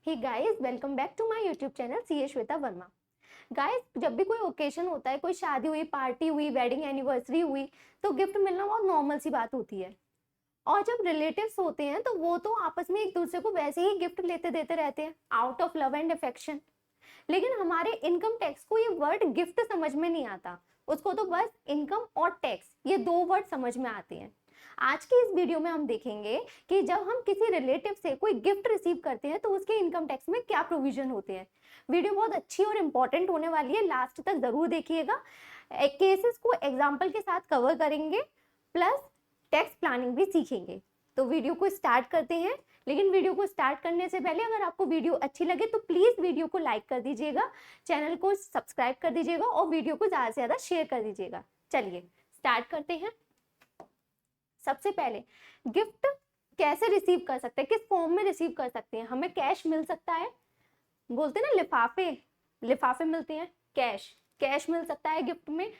Hey guys, welcome back to my YouTube channel CA Shweta Verma. Guys, जब भी कोई occasion होता है, कोई शादी हुई, पार्टी हुई, वेडिंग एनिवर्सरी हुई, तो गिफ्ट मिलना बहुत नॉर्मल सी बात होती है। और जब रिलेटिव्स होते हैं तो वो तो आपस में एक दूसरे को वैसे ही गिफ्ट लेते देते रहते हैं, out of love and affection. लेकिन हमारे इनकम टैक्स को ये वर्ड गिफ्ट समझ में नहीं आता। उसको तो बस इनकम और टैक्स, ये दो वर्ड समझ में आते हैं। आज की इस वीडियो में हम देखेंगे कि जब हम किसी रिलेटिव से कोई गिफ्ट रिसीव करते हैं तो उसके इनकम टैक्स में क्या प्रोविजन होते हैं। वीडियो बहुत अच्छी और इम्पोर्टेंट होने वाली है, लास्ट तक जरूर देखिएगा। केसेस को एग्जाम्पल के साथ कवर करेंगे, प्लस टैक्स प्लानिंग भी सीखेंगे। तो वीडियो को स्टार्ट करते हैं। लेकिन वीडियो को स्टार्ट करने से पहले अगर आपको वीडियो अच्छी लगे तो प्लीज वीडियो को लाइक कर दीजिएगा, चैनल को सब्सक्राइब कर दीजिएगा और वीडियो को ज्यादा से ज्यादा शेयर कर दीजिएगा। चलिए स्टार्ट करते हैं। सबसे पहले गिफ्ट कैसे रिसीव कर सकते हैं, किस फॉर्म में रिसीव कर सकते हैं। हमें कैश मिल सकता है, बोलते हैं ना लिफाफे, लिफाफे मिलते हैं। कैश मिल सकता है गिफ्ट में।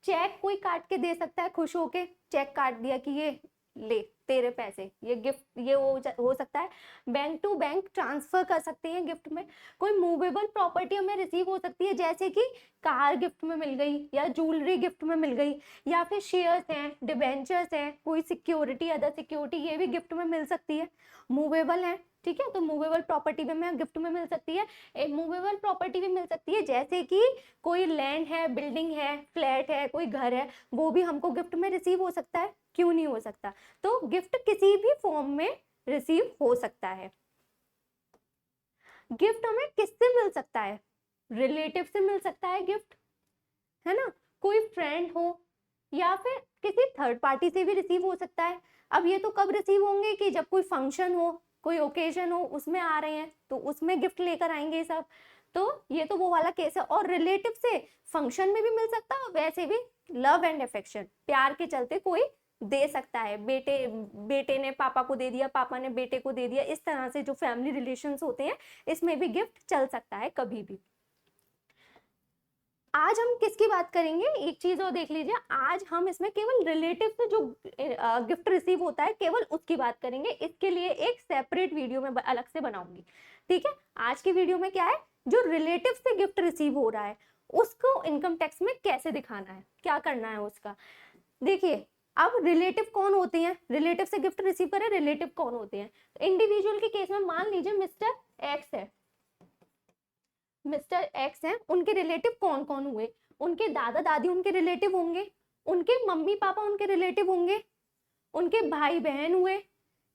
चेक कोई काट के दे सकता है, खुश होके चेक काट दिया कि ये ले तेरे पैसे, ये गिफ्ट, ये हो सकता है। बैंक टू बैंक ट्रांसफर कर सकते हैं गिफ्ट में। कोई मूवेबल प्रॉपर्टी हमें रिसीव हो सकती है, जैसे कि कार गिफ्ट में मिल गई या ज्वेलरी गिफ्ट में मिल गई, या फिर शेयर्स हैं, डिबेंचर्स हैं, कोई सिक्योरिटी, अदर सिक्योरिटी, ये भी गिफ्ट में मिल सकती है, मूवेबल है। ठीक है, तो मूवेबल प्रॉपर्टी भी हमें गिफ्ट में मिल सकती है। एक मूवेबल प्रॉपर्टी भी मिल सकती है, जैसे कि कोई लैंड है, बिल्डिंग है, फ्लैट है, कोई घर है, वो भी हमको गिफ्ट में रिसीव हो सकता है। क्यों नहीं हो सकता। तो गिफ्ट किसी भी फॉर्म में रिसीव हो सकता है। गिफ्ट हमें किससे मिल सकता है, रिलेटिव से मिल सकता है गिफ्ट, है ना। कोई फ्रेंड हो या फिर किसी थर्ड पार्टी से भी रिसीव हो सकता है। अब ये तो कब रिसीव होंगे कि जब कोई फंक्शन हो, कोई ओकेजन हो, उसमें आ रहे हैं तो उसमें गिफ्ट लेकर आएंगे सब। तो ये तो वो वाला केस है। और रिलेटिव से फंक्शन में भी मिल सकता है, और वैसे भी लव एंड अफेक्शन, प्यार के चलते कोई दे सकता है। बेटे ने पापा को दे दिया, पापा ने बेटे को दे दिया, इस तरह से जो फैमिली रिलेशंस होते हैं इसमें भी गिफ्ट चल सकता है कभी भी। आज हम किसकी बात करेंगे, एक चीज और देख लीजिए, आज हम इसमें केवल रिलेटिव से जो गिफ्ट रिसीव होता है केवल उसकी बात करेंगे। इसके लिए एक सेपरेट वीडियो में अलग से बनाऊंगी। ठीक है, आज की वीडियो में क्या है, जो रिलेटिव से गिफ्ट रिसीव हो रहा है उसको इनकम टैक्स में कैसे दिखाना है, क्या करना है उसका। देखिए, अब रिलेटिव कौन होते हैं, रिलेटिव से गिफ्ट रिसीव करें, रिलेटिव कौन होते हैं। इंडिविजुअल के केस में मान लीजिए मिस्टर एक्स है, मिस्टर एक्स हैं, उनके रिलेटिव कौन कौन हुए, उनके दादा दादी उनके रिलेटिव होंगे, उनके मम्मी पापा उनके रिलेटिव होंगे, उनके भाई बहन हुए,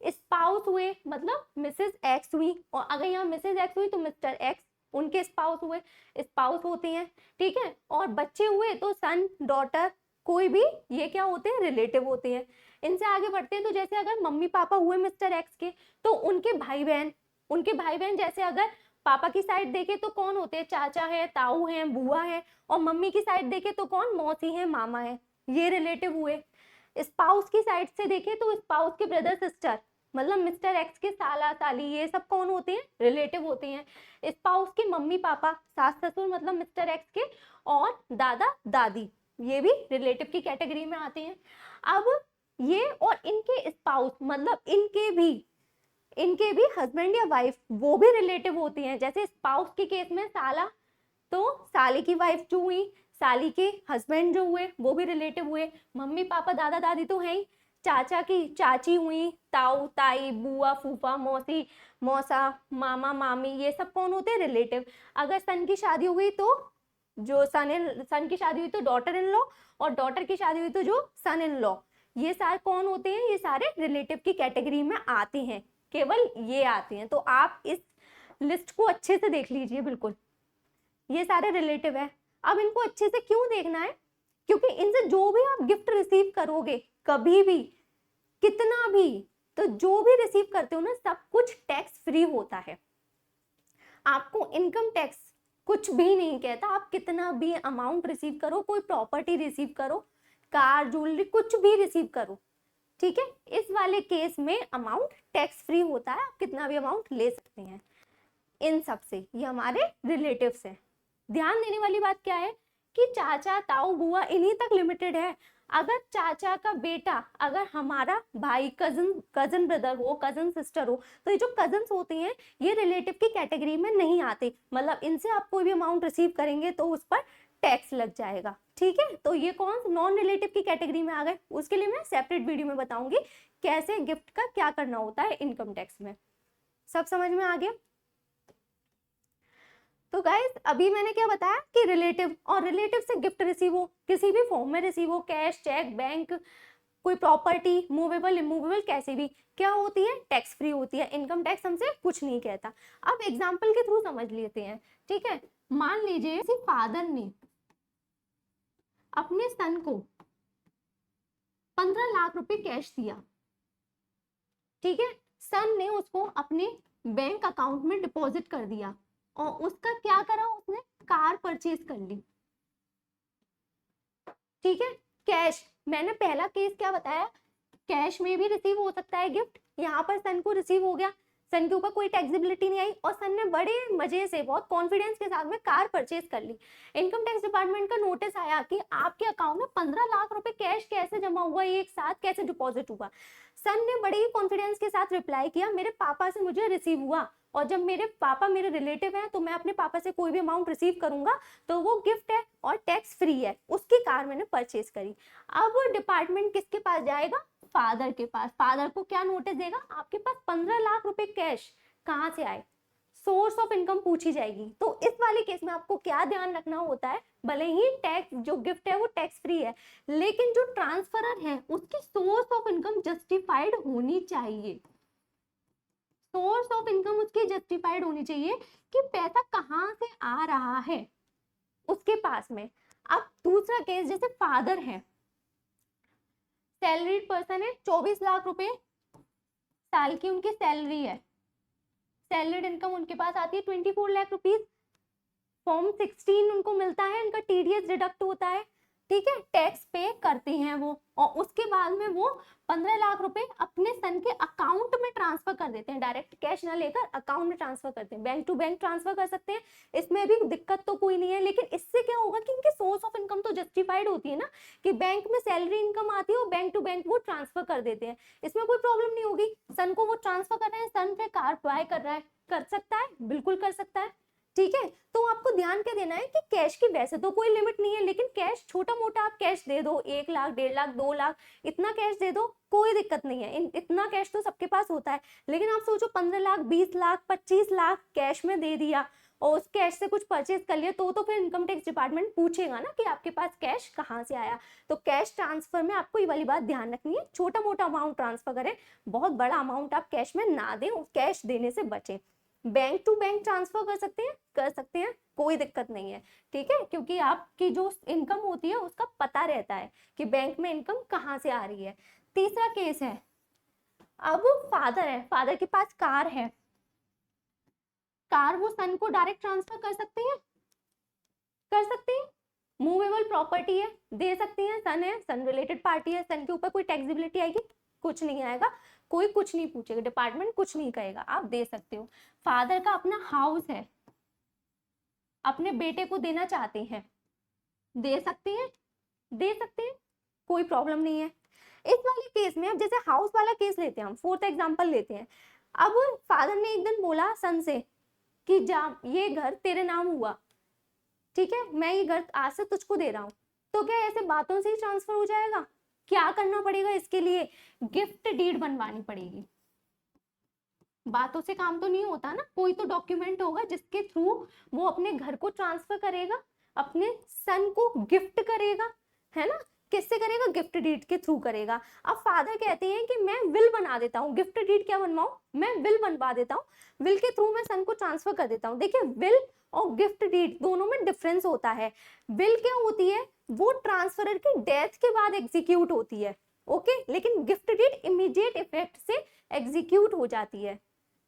स्पाउस हुए, मतलब मिसेस एक्स हुई, और अगर यहाँ मिसेस एक्स हुई तो मिस्टर एक्स, उनके स्पाउस हुए, स्पाउस होते हैं। ठीक है, और बच्चे हुए तो सन, डॉटर, कोई भी, ये क्या होते हैं, रिलेटिव होते हैं। इनसे आगे बढ़ते हैं, तो जैसे अगर मम्मी पापा हुए मिस्टर एक्स के, तो उनके भाई बहन, उनके भाई बहन, जैसे अगर पापा की साइड देखे तो कौन होते हैं, चाचा है, ताऊ है, बुआ है, और मम्मी की साइड देखे तो कौन, मौसी है, मामा है, ये रिलेटिव हुए। स्पाउस की साइड से देखे तो स्पाउस के ब्रदर सिस्टर, मतलब मिस्टर एक्स के साला साली, ये सब कौन होते हैं, रिलेटिव होते हैं। स्पाउस के मम्मी पापा, सास ससुर, मतलब मिस्टर एक्स के, और दादा दादी, ये भी रिलेटिव की कैटेगरी में आते हैं। अब ये और इनके स्पाउस, मतलब इनके भी हस्बैंड या वाइफ, वो भी रिलेटिव होती हैं। जैसे स्पाउस के केस में साला, तो साली की वाइफ जो हुई, साली के हस्बैंड जो हुए वो भी रिलेटिव हुए। मम्मी पापा दादा दादी तो है ही, चाचा की चाची हुई, ताऊ ताई, बुआ फूफा, मौसी मौसा, मामा मामी, ये सब कौन होते हैं, रिलेटिव। अगर सन की शादी हो गई तो जो सन की शादी हुई तो डॉटर इन लॉ, और डॉटर की शादी हुई तो जो सन इन लॉ, ये सारे कौन होते हैं, ये सारे रिलेटिव की कैटेगरी में आते हैं, केवल ये आते हैं। तो आप इस लिस्ट को अच्छे से देख लीजिए, बिल्कुल ये सारे रिलेटिव है। अब इनको अच्छे से क्यों देखना है, क्योंकि इनसे जो भी आप गिफ्ट रिसीव करोगे, कभी भी, कितना भी, तो जो भी रिसीव करते हो ना, सब कुछ टैक्स फ्री होता है। आपको इनकम टैक्स कुछ भी नहीं कहता। आप कितना भी अमाउंट रिसीव करो, कोई प्रॉपर्टी रिसीव करो, कार, ज्वेलरी, कुछ भी रिसीव करो, ठीक है, इस वाले केस में अमाउंट टैक्स फ्री होता है। आप कितना भी अमाउंट ले सकते हैं इन सब से। ये हमारे रिलेटिव्स हैं। ध्यान देने वाली बात क्या है कि चाचा ताऊ बुआ इन्हीं तक लिमिटेड है। अगर चाचा का बेटा, अगर हमारा भाई, कजन ब्रदर हो, कजन सिस्टर हो, तो ये जो कजन्स होते हैं ये रिलेटिव की कैटेगरी में नहीं आते, मतलब इनसे आप कोई भी अमाउंट रिसीव करेंगे तो उस पर टैक्स लग जाएगा। ठीक है, तो ये कौन नॉन रिलेटिव की कैटेगरी में आ गए। उसके लिए मैं सेपरेट वीडियो में बताऊंगी कैसे गिफ्ट का क्या करना होता है इनकम टैक्स में। सब समझ में आ गया। तो गाइस अभी मैंने क्या बताया कि रिलेटिव, और रिलेटिव से गिफ्ट रिसीव हो, किसी भी फॉर्म में रिसीव हो, कैश, चेक, बैंक, कोई प्रॉपर्टी, मूवेबल, इमूवेबल, कैसे भी, क्या होती है, टैक्स फ्री होती है। इनकम टैक्स हमसे कुछ नहीं कहता। अब एग्जाम्पल के थ्रू समझ लेते हैं। ठीक है, मान लीजिए किसी फादर ने अपने सन को 15 लाख रुपए कैश दिया। ठीक है, सन ने उसको अपने बैंक अकाउंट में डिपॉजिट कर दिया और उसका क्या करा, उसने कार परचेज कर ली। ठीक है, कैश, मैंने पहला केस क्या बताया, कैश में भी रिसीव हो सकता है गिफ्ट। यहाँ पर सन को रिसीव हो गया, सन के ऊपर कोई टैक्सेबिलिटी नहीं आई और सन ने बड़े मजे से, बहुत कॉन्फिडेंस के साथ में कार परचेज कर ली। इनकम टैक्स डिपार्टमेंट का नोटिस आया कि आपके अकाउंट में 15 लाख रुपए कैश कैसे जमा हुआ, एक साथ कैसे डिपॉजिट हुआ। सन ने बड़े ही कॉन्फिडेंस के साथ रिप्लाई किया, मेरे पापा से मुझे रिसीव हुआ, और जब मेरे पापा मेरे रिलेटिव हैं तो मैं अपने पापा से कोई भी अमाउंट रिसीव करूंगा तो वो गिफ्ट है और टैक्स फ्री है, उसकी कार मैंने परचेज करी। अब डिपार्टमेंट किसके पास जाएगा, फादर के पास। फादर को क्या नोटिस देगा, आपके पास 15 लाख रुपए कैश कहाँ से आए, सोर्स ऑफ इनकम पूछी जाएगी। तो इस वाले केस में आपको क्या ध्यान रखना होता है, भले ही टैक्स जो गिफ्ट है वो टैक्स फ्री है, लेकिन जो ट्रांसफरर है उसकी सोर्स ऑफ इनकम जस्टिफाइड होनी चाहिए। सोर्स ऑफ इनकम उसकी जस्टिफाइड होनी चाहिए कि पैसा कहाँ से आ रहा है उसके पास में। अब दूसरा केस, जैसे फादर है, सैलरीड पर्सन है, 24 लाख रुपए साल की उनकी सैलरी है, सैलरीड इनकम उनके पास आती है 24 लाख रुपीज, फॉर्म 16 उनको मिलता है, इनका टीडीएस डिडक्ट होता है। ठीक है, टैक्स पे करते हैं वो, और उसके बाद में वो 15 लाख रुपए अपने सन के अकाउंट में ट्रांसफर कर देते हैं, डायरेक्ट कैश ना लेकर अकाउंट में ट्रांसफर करते हैं, बैंक टू बैंक ट्रांसफर कर सकते हैं, इसमें भी दिक्कत तो कोई नहीं है। लेकिन इससे क्या होगा कि इनकी सोर्स ऑफ इनकम तो जस्टिफाइड होती है ना, कि बैंक में सैलरी इनकम आती है और बैंक टू बैंक वो ट्रांसफर कर देते हैं, इसमें कोई प्रॉब्लम नहीं होगी। सन को वो ट्रांसफर कर रहे हैं, सन पे कार बाय कर रहा है, कर सकता है, बिल्कुल कर सकता है। ठीक है, तो आपको ध्यान क्या देना है कि कैश की वैसे तो कोई लिमिट नहीं है, लेकिन कैश छोटा मोटा आप कैश दे दो, 1 लाख, 1.5 लाख, 2 लाख, इतना कैश दे दो, कोई दिक्कत नहीं है। इतना कैश तो सबके पास होता है। लेकिन आप सोचो 15 लाख, 20 लाख, 25 लाख कैश में दे दिया और उस कैश से कुछ परचेज कर लिया, तो फिर इनकम टैक्स डिपार्टमेंट पूछेगा ना कि आपके पास कैश कहाँ से आया। तो कैश ट्रांसफर में आपको ये वाली बात ध्यान रखनी है, छोटा मोटा अमाउंट ट्रांसफर करें, बहुत बड़ा अमाउंट आप कैश में ना दें, कैश देने से बचें। बैंक टू बैंक ट्रांसफर कर सकते हैं, कोई दिक्कत नहीं है। ठीक है, क्योंकि आपकी जो इनकम होती है उसका पता रहता है कि बैंक में इनकम कहाँ से आ रही है। तीसरा केस है, अब फादर है, फादर के पास कार है, कार वो सन को डायरेक्ट ट्रांसफर कर सकते हैं, कर सकते हैं, मूवेबल प्रॉपर्टी है, दे सकती है, सन है, सन रिलेटेड पार्टी है, सन के ऊपर कोई टैक्सेबिलिटी आएगी, कुछ नहीं आएगा, कोई कुछ नहीं पूछेगा, डिपार्टमेंट कुछ नहीं कहेगा, आप दे सकते हो। फादर का अपना हाउस है, अपने बेटे को देना चाहते हैं, दे सकते हैं, दे सकते हैं, कोई प्रॉब्लम नहीं है। इस वाले केस में अब जैसे हाउस वाला केस लेते हैं, हम फोर्थ एग्जांपल लेते हैं। अब फादर ने एक दिन बोला सन से कि जा ये घर तेरे नाम हुआ, ठीक है, मैं ये घर आज से तुझको दे रहा हूँ, तो क्या ऐसे बातों से ही ट्रांसफर हो जाएगा? क्या करना पड़ेगा इसके लिए? गिफ्ट डीड बनवानी पड़ेगी। बातों से काम तो नहीं होता ना, कोई तो डॉक्यूमेंट होगा जिसके थ्रू वो अपने घर को ट्रांसफर करेगा, अपने सन को गिफ्ट करेगा, है ना? किससे करेगा? गिफ्ट डीड के थ्रू करेगा। अब फादर कहते हैं कि मैं विल बना देता हूँ, गिफ्ट डीड क्या बनवाऊं, मैं विल बनवा देता हूँ, विल के थ्रू मैं सन को ट्रांसफर कर देता हूँ। देखिए, विल और गिफ्ट डीड दोनों में डिफरेंस होता है। विल क्या होती है, वो ट्रांसफरर की डेथ के बाद एग्जीक्यूट होती है, ओके, लेकिन गिफ्ट डीड इमीडिएट इफेक्ट से एग्जीक्यूट हो जाती है।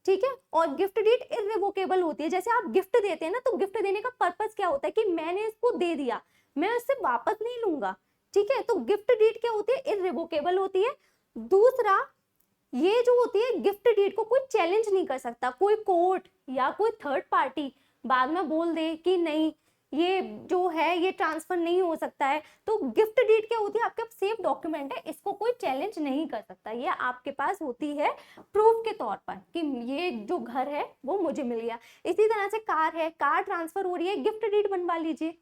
ठीक है, और गिफ्ट डीड इररिवोकेबल होती है। जैसे आप गिफ्ट देते हैं ना, तो गिफ्ट देने का पर्पस क्या होता है कि मैंने इसको दे दिया, मैं उससे वापस नहीं लूंगा। ठीक है, तो गिफ्ट डीड क्या होती है? इररिवोकेबल होती है। दूसरा, ये जो होती है गिफ्ट डीड को कोई चैलेंज नहीं कर सकता, कोई कोर्ट या कोई थर्ड पार्टी बाद में बोल दे कि नहीं ये जो है ये ट्रांसफर नहीं हो सकता है। तो गिफ्ट डीड क्या होती है, आपके पास सेफ डॉक्यूमेंट है, इसको कोई चैलेंज नहीं कर सकता, ये आपके पास होती है प्रूफ के तौर पर कि ये जो घर है वो मुझे मिल गया। इसी तरह से कार है, कार ट्रांसफर हो रही है, गिफ्ट डीड बनवा लीजिए,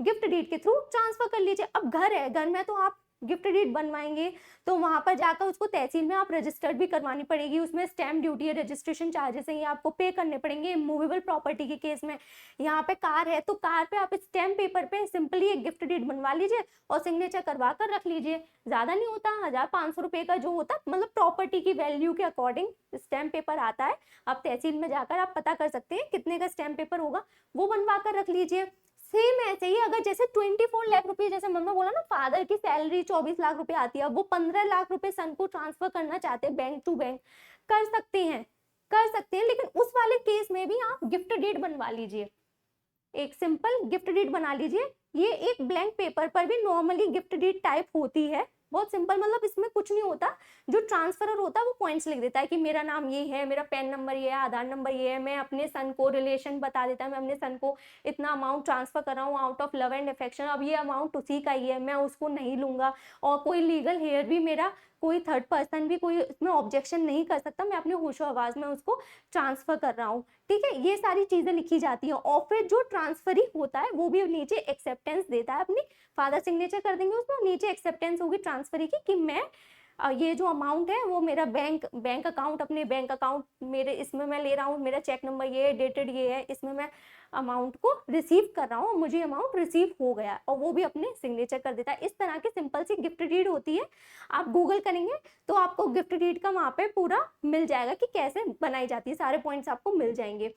गिफ्ट डीड के थ्रू ट्रांसफर कर लीजिए। अब घर है, घर में तो आप गिफ्ट डीड बनवाएंगे तो वहां पर जाकर उसको तहसील में आप रजिस्टर्ड भी करवानी पड़ेगी, उसमें स्टैम्प ड्यूटी है, रजिस्ट्रेशन चार्जेस है, ये आपको पे करने पड़ेंगे मूवेबल प्रॉपर्टी के केस में। यहाँ पे कार है तो कार पे आप स्टैम्प पेपर पे सिंपली एक गिफ्ट डीड बनवा लीजिए और सिग्नेचर करवा कर रख लीजिए। ज्यादा नहीं होता, 1500 रुपए का जो होता, मतलब प्रॉपर्टी की वैल्यू के अकॉर्डिंग स्टैम्प पेपर आता है। आप तहसील में जाकर आप पता कर सकते हैं कितने का स्टैम्प पेपर होगा, वो बनवा कर रख लीजिए। सेम ऐसे ही अगर जैसे 24 लाख रुपए, जैसे मम्मा बोला ना फादर की सैलरी 24 लाख रुपए आती है, वो 15 लाख रुपए सन को ट्रांसफर करना चाहते हैं बैंक टू बैंक, कर सकते हैं, कर सकते हैं। लेकिन उस वाले केस में भी आप गिफ्ट डीड बनवा लीजिए, एक सिंपल गिफ्ट डीड बना लीजिए। ये एक ब्लैंक पेपर पर भी नॉर्मली गिफ्ट डीड टाइप होती है, बहुत सिंपल, मतलब इसमें कुछ नहीं होता। जो ट्रांसफरर होता है वो पॉइंट्स लिख देता है कि मेरा नाम ये है, मेरा पैन नंबर ये है, आधार नंबर ये है, मैं अपने सन को रिलेशन बता देता है, मैं अपने सन को इतना अमाउंट ट्रांसफर कर रहा हूँ out of love and affection, अब ये अमाउंट उसी का ही है, मैं उसको नहीं लूंगा, और कोई लीगल हेयर भी मेरा कोई थर्ड पर्सन भी कोई इसमें ऑब्जेक्शन नहीं कर सकता, मैं अपने होशो आवाज में उसको ट्रांसफर कर रहा हूँ। ठीक है, ये सारी चीजें लिखी जाती है। और फिर जो ट्रांसफरी होता है वो भी नीचे एक्सेप्टेंस देता है, अपनी फादर सिग्नेचर कर देंगे उसमें, नीचे एक्सेप्टेंस होगी ट्रांसफरी की कि मैं ये जो अमाउंट है वो मेरा बैंक अकाउंट, अपने बैंक अकाउंट मेरे इसमें मैं ले रहा हूँ, मेरा चेक नंबर ये है, डेटेड ये है, इसमें मैं अमाउंट को रिसीव कर रहा हूँ, मुझे अमाउंट रिसीव हो गया, और वो भी अपने सिग्नेचर कर देता है। इस तरह की सिंपल सी गिफ्ट डीड होती है। आप गूगल करेंगे तो आपको गिफ्ट डीड का वहां पे पूरा मिल जाएगा कि कैसे बनाई जाती है, सारे पॉइंट्स आपको मिल जाएंगे।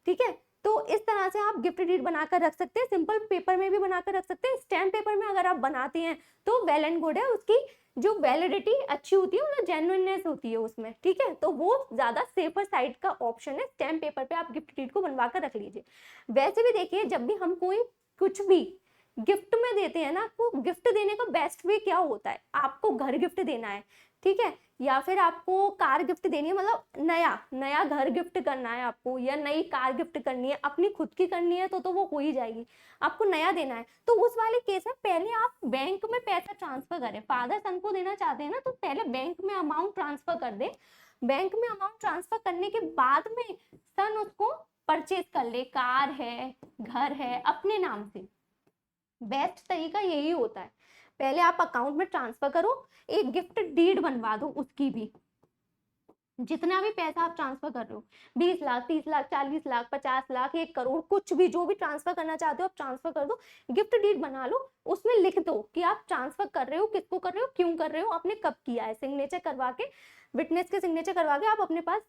ठीक है, तो इस तरह से आप गिफ्ट डीड बनाकर रख सकते हैं, सिंपल पेपर में भी बनाकर रख सकते हैं। स्टैम्प पेपर में अगर आप बनाते हैं तो वेल एंड गुड है, उसकी जो वैलिडिटी अच्छी होती है, मतलब जेन्युइननेस होती है उसमें। ठीक है, तो वो ज्यादा सेफर साइड का ऑप्शन है, स्टैम्प पेपर पे आप गिफ्ट डीड को बनवा कर रख लीजिए। वैसे भी देखिए, जब भी हम कोई कुछ भी गिफ्ट में देते हैं ना, तो गिफ्ट देने का बेस्ट वे क्या होता है, आपको घर गिफ्ट देना है, ठीक है, या फिर आपको कार गिफ्ट देनी है, मतलब नया नया घर गिफ्ट करना है आपको, या नई कार गिफ्ट करनी है, अपनी खुद की करनी है तो वो हो ही जाएगी, आपको नया देना है। तो उस वाले केस में पहले आप बैंक में पैसा ट्रांसफर करें, फादर सन को देना चाहते हैं ना, तो पहले बैंक में अमाउंट ट्रांसफर कर दे। बैंक में अमाउंट ट्रांसफर करने के बाद में सन उसको परचेज कर ले, कार है, घर है, अपने नाम से। बेस्ट तरीका यही होता है, पहले आप अकाउंट में ट्रांसफर करो, एक गिफ्ट डीड बनवा दो, उसकी भी जितना भी पैसा आप ट्रांसफर कर रहे हो, 20 लाख, 30 लाख, 40 लाख, 50 लाख, 1 करोड़, कुछ भी जो भी ट्रांसफर करना चाहते हो आप ट्रांसफर कर दो, गिफ्ट डीड बना लो, उसमें लिख दो कि आप ट्रांसफर कर रहे हो, किसको कर रहे हो, क्यों कर रहे हो, आपने कब किया है, सिग्नेचर करवा के, विटनेस के सिग्नेचर करवा के आप अपने पास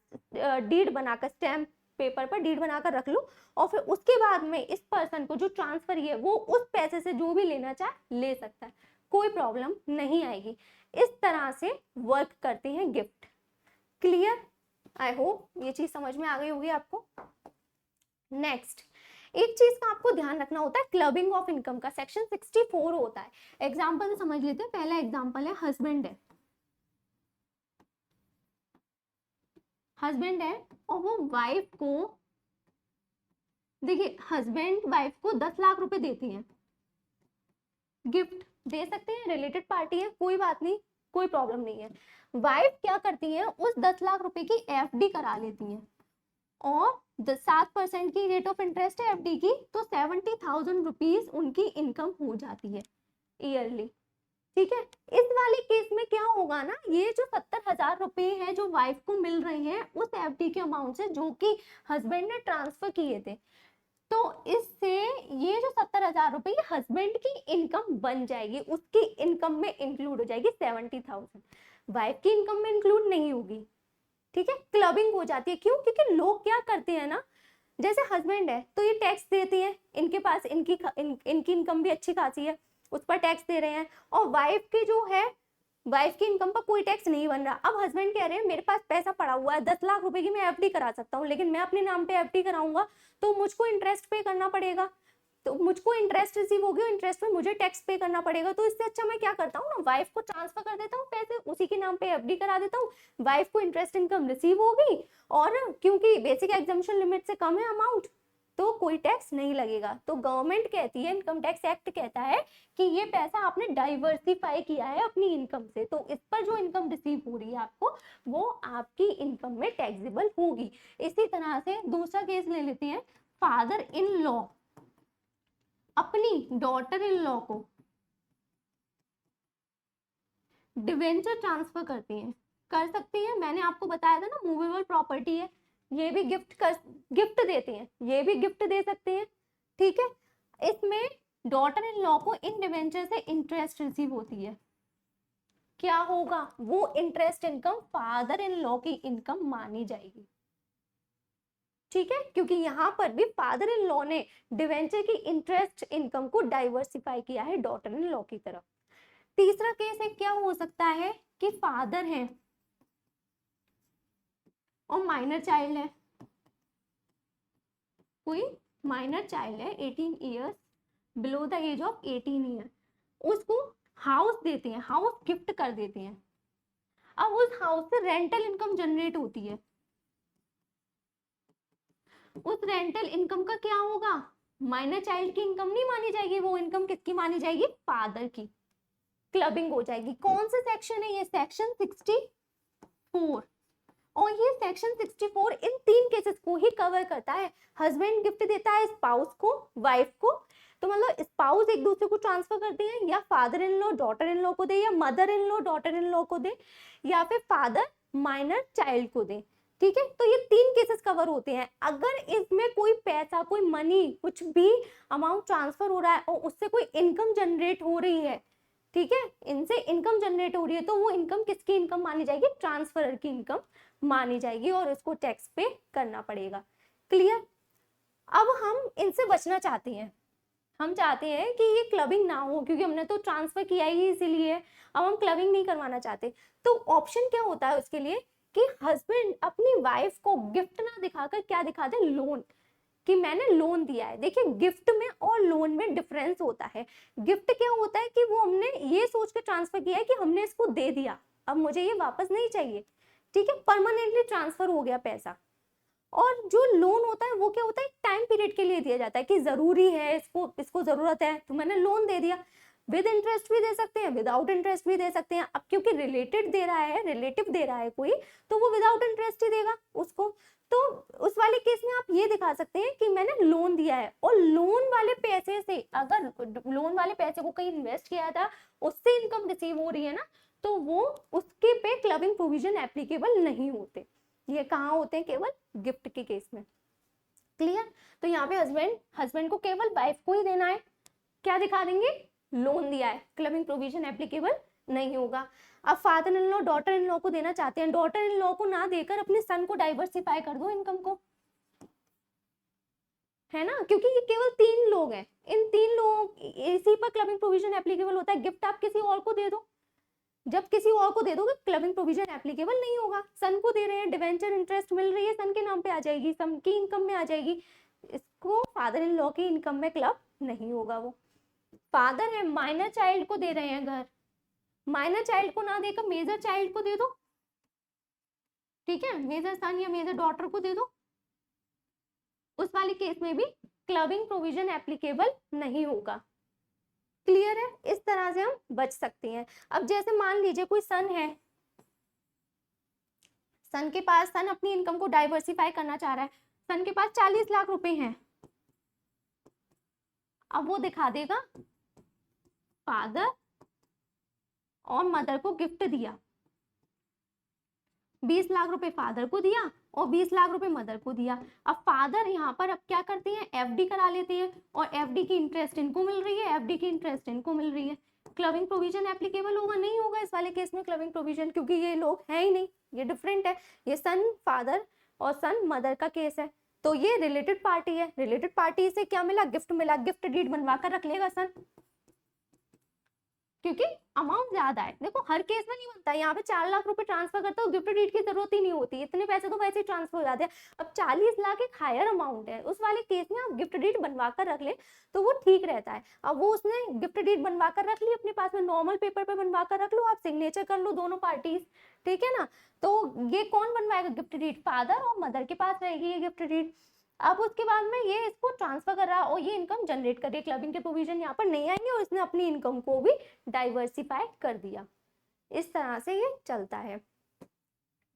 डीड बनाकर स्टैम्प पेपर पर डीड बनाकर रख लो। और फिर उसके बाद में इस पर्सन को जो ट्रांसफर है वो उस पैसे से जो भी लेना चाहे ले सकता है, कोई प्रॉब्लम नहीं आएगी। इस तरह से वर्क करते हैं गिफ्ट। क्लियर? आई होप ये चीज समझ में आ गई होगी आपको। नेक्स्ट, एक चीज का आपको ध्यान रखना होता है, क्लबिंग ऑफ इनकम का सेक्शन 64 होता है। एग्जांपल से समझ लेते हैं, पहला एग्जांपल है हस्बैंड है, हस्बैंड है और वो वाइफ को, देखिए हस्बैंड वाइफ को 10 लाख रुपए देते हैं, गिफ्ट दे सकते हैं, रिलेटेड पार्टी है, कोई बात नहीं, कोई प्रॉब्लम नहीं है। वाइफ क्या करती है, उस 10 लाख रुपए की एफडी करा लेती है, और 7% की रेट ऑफ इंटरेस्ट है एफडी की, तो 70,000 रुपीज उनकी इनकम हो जाती है ईयरली। ठीक है, इस वाले केस में क्या होगा ना, ये जो 70,000 रुपए है जो वाइफ को मिल रहे हैं उस एफडी के अमाउंट से जो कि हस्बैंड ने ट्रांसफर किए थे, तो इससे ये जो 70,000 रुपए ये हस्बैंड की इनकम बन जाएगी, उसकी इनकम में इंक्लूड हो जाएगी। 70,000 वाइफ की इनकम में इंक्लूड नहीं होगी। ठीक है, क्लबिंग हो जाती है। क्यों? क्योंकि लोग क्या करते हैं ना, जैसे हस्बैंड है तो ये टैक्स देती है, इनके पास इनकी इनकम भी अच्छी खासी है, उस पर टैक्स दे रहे हैं, और वाइफ की जो है, वाइफ की इनकम पर कोई टैक्स नहीं बन रहा। अब हस्बैंड कह रहे हैं मेरे पास पैसा पड़ा हुआ है 10 लाख रुपए की, मैं एफडी करा सकता हूँ, लेकिन मैं अपने नाम पे एफडी कराऊंगा तो मुझको इंटरेस्ट पे करना पड़ेगा, तो मुझको इंटरेस्ट रिसीव होगी, इंटरेस्ट में मुझे टैक्स पे करना पड़ेगा। तो इससे अच्छा मैं क्या करता हूँ ना, वाइफ को ट्रांसफर कर देता हूँ पैसे, उसी के नाम पे एफडी करा देता हूँ, वाइफ को इंटरेस्ट इनकम रिसीव होगी, और क्योंकि बेसिक एग्जम्पशन लिमिट से कम है अमाउंट, तो कोई टैक्स नहीं लगेगा। तो गवर्नमेंट कहती है, इनकम टैक्स एक्ट कहता है कि ये पैसा आपने डाइवर्सिफाई किया है अपनी इनकम से, तो इस पर जो इनकम रिसीव हो रही है आपको, वो आपकी इनकम में टैक्सेबल होगी। इसी तरह से दूसरा केस ले लेते हैं, फादर इन लॉ अपनी डॉटर इन लॉ को डिवेंचर ट्रांसफर करती हैं, कर सकती है। मैंने आपको बताया था ना, मूवेबल प्रॉपर्टी है, ये भी गिफ्ट देते हैं, ये भी गिफ्ट दे सकते हैं, ठीक है। इसमें डॉटर इन लॉ को इन डिवेंचर से इंटरेस्ट रिसीव होती है, क्या होगा, वो interest income father in law की इनकम मानी जाएगी, ठीक है, क्योंकि यहाँ पर भी फादर इन लॉ ने डिवेंचर की इंटरेस्ट इनकम को डाइवर्सिफाई किया है डॉटर इन लॉ की तरफ। तीसरा केस है, क्या हो सकता है कि फादर है और माइनर चाइल्ड है, कोई माइनर चाइल्ड है 18 years, below the age of 18 year, उसको हाउस देते हैं, हाउस गिफ्ट कर देते हैं। अब उस हाउस से रेंटल इनकम जनरेट होती है, उस रेंटल इनकम का क्या होगा, माइनर चाइल्ड की इनकम नहीं मानी जाएगी, वो इनकम किसकी मानी जाएगी, फादर की, क्लबिंग हो जाएगी। कौन सा सेक्शन है ये, सेक्शन 64, और ये सेक्शन 64 इन तीन केसेस को ही कवर करता है। हस्बैंड गिफ्ट देता है स्पाउस को, वाइफ को, तो मतलब स्पाउस एक दूसरे को ट्रांसफर करते हैं, या father in law daughter in law को दे, या mother in law daughter in law को दे, या फिर फादर माइनर चाइल्ड को दे, ठीक है। तो ये तीन केसेस कवर होते हैं। अगर इसमें कोई पैसा, कोई मनी, कुछ भी अमाउंट ट्रांसफर हो रहा है और उससे कोई इनकम जनरेट हो रही है, ठीक है, इनसे इनकम जनरेट हो रही है, तो वो इनकम किसकी इनकम मानी जाएगी, ट्रांसफर की इनकम मानी जाएगी, और इसको टैक्स पे करना पड़ेगा। क्लियर। अब हम इनसे बचना चाहते हैं, हम चाहते हैं कि ये क्लबिंग ना हो, क्योंकि हमने तो ट्रांसफर किया ही इसीलिए, अब हम क्लबिंग नहीं करवाना चाहते। तो ऑप्शन क्या होता है उसके लिए कि हस्बैंड अपनी वाइफ को गिफ्ट ना दिखाकर क्या दिखा दे, लोन, कि मैंने लोन दिया है। देखिए गिफ्ट में और लोन में डिफरेंस होता है। गिफ्ट क्या होता है कि वो हमने ये सोच के ट्रांसफर किया है कि हमने इसको दे दिया, अब मुझे ये वापस नहीं चाहिए, ठीक है, परमानेंटली ट्रांसफर हो गया पैसा। और जो लोन होता है वो क्या होता है, टाइम पीरियड के लिए दिया जाता है कि जरूरी है, इसको जरूरत है, तो मैंने लोन दे दिया। विद इंटरेस्ट भी दे सकते हैं, विदाउट इंटरेस्ट भी दे सकते हैं। अब क्योंकि रिलेटेड दे रहा है, रिलेटिव दे रहा है कोई, तो वो विदाउट इंटरेस्ट ही देगा उसको। तो उस वाले केस में आप ये दिखा सकते हैं कि मैंने लोन दिया है, और लोन वाले पैसे से, अगर लोन वाले पैसे को कहीं इन्वेस्ट किया था, उससे इनकम रिसीव हो रही है ना, तो वो उसके पे क्लबिंग प्रोविजन एप्लीकेबल नहीं होते। ये कहाँ होते हैं, केवल गिफ्ट के केस में। क्लियर। तो यहाँ पे हस्बैंड को केवल वाइफ को ही देना है, क्या दिखा देंगे, लोन दिया है, क्लबिंग प्रोविजन एप्लीकेबल नहीं होगा। अब father in law daughter in law को देना चाहते हैं, डॉटर इन लॉ को ना देकर अपने सन को डाइवर्सिफाई कर दो इनकम को, है ना, क्योंकि ये केवल 3 लोग हैं, इन 3 लोग इसी पर क्लबिंग प्रोविजन एप्लीकेबल होता है। गिफ्ट आप किसी और को दे दो, जब किसी और को दे दोगे क्लबिंग प्रोविजन एप्लीकेबल नहीं होगा। सन को दे रहे हैं, डिवेंचर इंटरेस्ट मिल रही है, सन के नाम पे आ जाएगी, सन की इनकम में आ जाएगी, इसको फादर इन लॉ की इनकम में क्लब नहीं होगा। वो फादर है, माइनर चाइल्ड को दे रहे हैं घर, माइनर चाइल्ड को ना देकर मेजर चाइल्ड को दे दो, ठीक है, मेजर सन या मेजर डॉटर को दे दो, उस वाले केस में भी क्लबिंग प्रोविजन एप्लीकेबल नहीं होगा। क्लियर है। इस तरह से हम बच सकते हैं। अब जैसे मान लीजिए कोई सन है, सन अपनी इनकम को डाइवर्सिफाई करना चाह रहा है, सन के पास 40 लाख रुपए हैं। अब वो दिखा देगा फादर और मदर को गिफ्ट दिया, 20 लाख रुपए फादर को दिया और 20 लाख रुपए मदर को दिया। अब फादर यहाँ पर अब क्या करते हैं, एफडी करा लेते हैं, और एफडी की इंटरेस्ट इनको मिल रही है, एफडी की इंटरेस्ट इनको मिल रही है। क्लबिंग प्रोविजन एप्लीकेबल होगा, नहीं होगा इस वाले केस में क्लबिंग प्रोविजन, क्योंकि ये लोग हैं ही नहीं, ये डिफरेंट है, ये सन फादर और सन मदर का केस है। तो ये रिलेटेड पार्टी है, रिलेटेड पार्टी से क्या मिला, गिफ्ट मिला, गिफ्ट डीड बनवा कर रख लेगा सन, क्योंकि अमाउंट ज्यादा है। देखो हर केस में नहीं बनता, यहाँ पे 4 लाख रुपए ट्रांसफर करते हो, गिफ्ट डीड की जरूरत ही नहीं होती, इतने पैसे तो वैसे ही ट्रांसफर हो जाते हैं। अब 40 लाख एक हायर अमाउंट है, उस वाले केस में आप गिफ्ट डीड बनवा कर रख ले तो वो ठीक रहता है। अब वो उसने गिफ्ट डीड बनवा कर रख ली अपने पास में, नॉर्मल पेपर पे बनवा कर रख लो, आप सिग्नेचर कर लो दोनों पार्टीज, ठीक है ना। तो ये कौन बनवाएगा गिफ्ट डीड, फादर और मदर के पास रहेगी ये गिफ्ट डीड। अब उसके बाद में ये इसको ट्रांसफर कर रहा है और ये इनकम जनरेट कर रही है। क्लबिंग के प्रोविजन यहाँ पर नहीं आएंगे और इसने अपनी इनकम को भी डाइवर्सिफाई कर दिया। इस तरह से ये चलता है।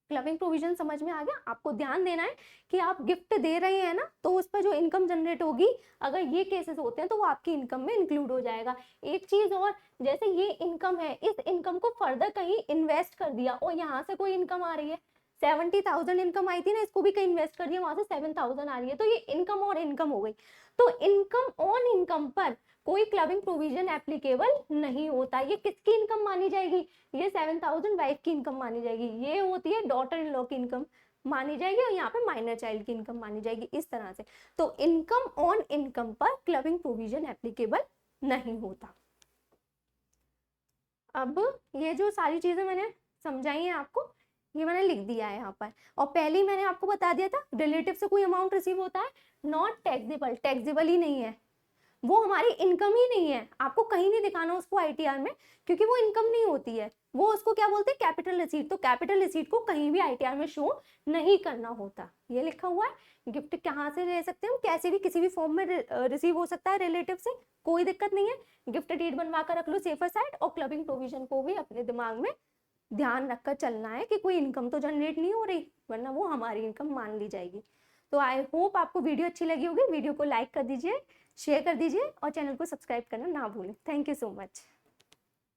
क्लबिंग प्रोविजन समझ में आ गया? आपको ध्यान देना है कि आप गिफ्ट दे रहे हैं ना, तो उस पर जो इनकम जनरेट होगी, अगर ये केसेस होते हैं तो वो आपकी इनकम में इंक्लूड हो जाएगा। एक चीज और, जैसे ये इनकम है, इस इनकम को फर्दर कहीं इन्वेस्ट कर दिया और यहाँ से कोई इनकम आ रही है, 70,000 इनकम आई थी ना, इसको भी कहीं इन्वेस्ट कर दिया, वहां से 7,000 आ रही है, तो ये इनकम और इनकम हो गई। तो इनकम ऑन इनकम पर कोई क्लबिंग प्रोविजन एप्लीकेबल नहीं होता। ये किसकी इनकम मानी जाएगी? ये 7,000 वाइफ की इनकम मानी जाएगी। ये होती है डॉटर इन लॉ की इनकम मानी जाएगी और यहाँ पे माइनर चाइल्ड की इनकम मानी जाएगी, इस तरह से। तो इनकम ऑन इनकम पर क्लबिंग प्रोविजन एप्लीकेबल नहीं होता। अब ये जो सारी चीजें मैंने समझाई हैं आपको, ये मैंने लिख दिया है यहाँ पर। और पहले ही मैंने आपको बता दिया था, रिलेटिव से कोई अमाउंट रिसीव होता है नॉट टैक्सेबल, टैक्सेबल ही नहीं है, वो हमारी इनकम ही नहीं है। आपको कहीं नहीं दिखाना उसको आईटीआर में, क्योंकि वो इनकम नहीं होती है। वो उसको क्या बोलते हैं? Capital receipt. तो कैपिटल रिसीट को कहीं भी आईटीआर में शो नहीं करना होता। ये लिखा हुआ है। गिफ्ट कहाँ से ले सकते हैं? कैसे भी, किसी भी फॉर्म में रिसीव हो सकता है रिलेटिव से, कोई दिक्कत नहीं है। गिफ्ट डीड बनवा कर रख लो सेफर साइड। और क्लबिंग प्रोविजन को भी अपने दिमाग में ध्यान रखकर चलना है कि कोई इनकम तो जनरेट नहीं हो रही, वरना वो हमारी इनकम मान ली जाएगी। तो आई होप आपको वीडियो अच्छी लगी होगी। वीडियो को लाइक कर दीजिए, शेयर कर दीजिए और चैनल को सब्सक्राइब करना ना भूलें। Thank you so much.